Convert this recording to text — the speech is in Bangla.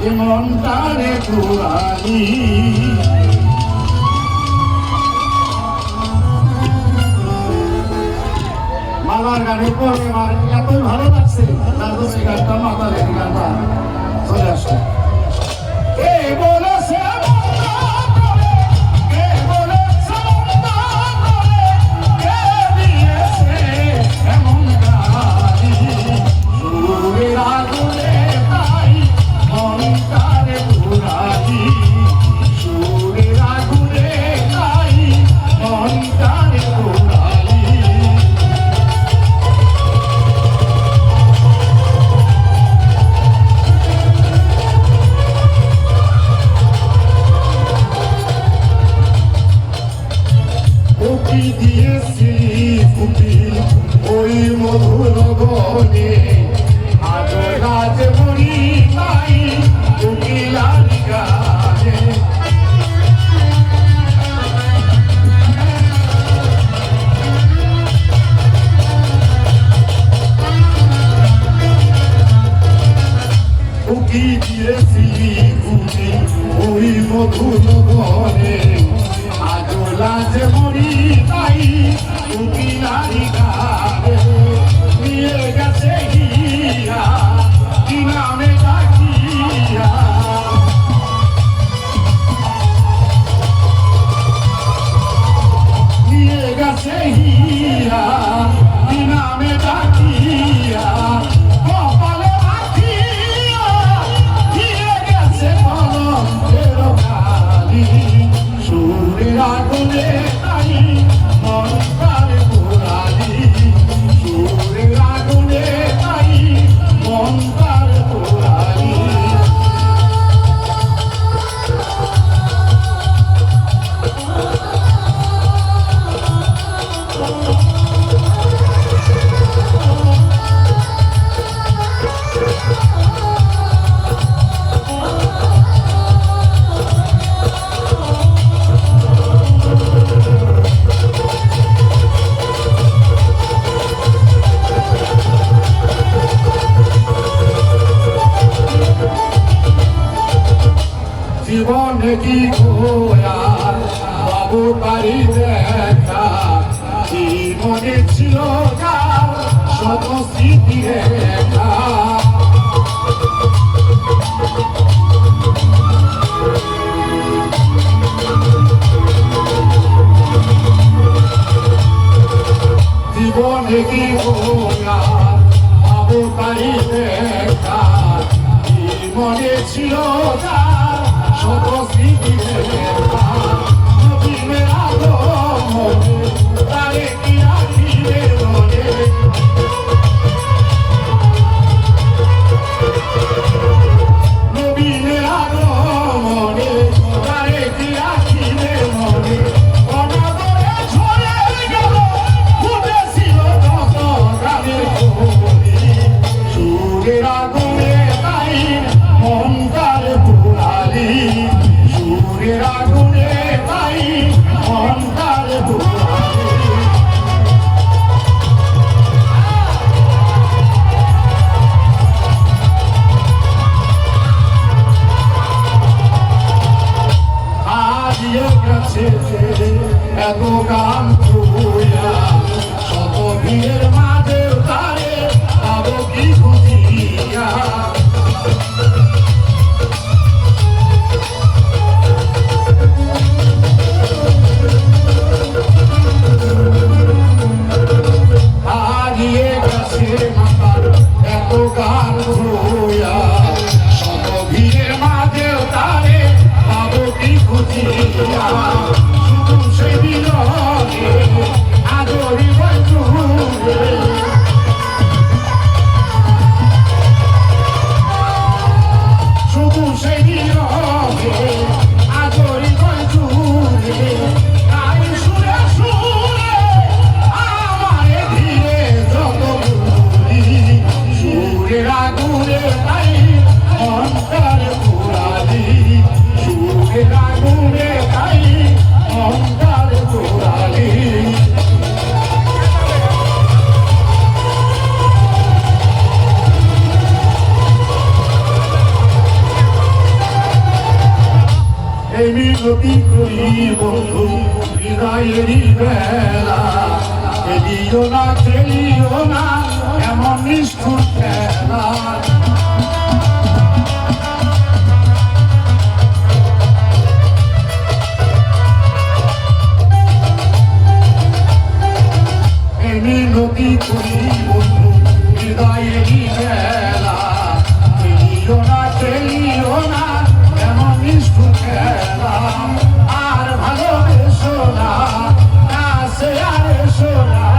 মনটারে পুরানি মালার গানের পরে আমার এতই ভালো লাগছে তার জন্য এই গানটা মাথা রেখে গানটা চলে আসে কে বলেছে ওই মধুর ঘরে আজো লাজ মরি তাই উকিলারি গারে নিয়ে গেছে হিয়া কি নামে ডাকিয়া নিয়ে গেছে হিয়া কি নামে ডাকিয়া জীবনে কি গোয়ার বাবু বাড়ি দেখা কি মনে ছিল শত স্মৃতি রেখা জীবনে কি গোয়ার বাবু বাড়ি দেখা কি মনে ছিল শত স্মৃতি রেখা নবীনের আলো মনে তারে কি রাখিবে মনে নবীনের আলো মনে তারে কি রাখিবে মনে অনাদরে ঝরে গেল ফুটেছিল কত গানের কলি সুরের আগুনে তাই মনটার পুরালি সুরের আগুনে তাই মনটার পুরালি মিনতি করি বন্ধু হৃদয়েরই বেলা, খেলিও না খেলিও না এমন নিষ্ঠুর খেলা। মিনতি করি বন্ধু হৃদয়েরই বেলা, খেলিও না খেলিও না এমন নিষ্ঠুর খেলা। আর ভালোবেসো না, কাছে আর এসো না,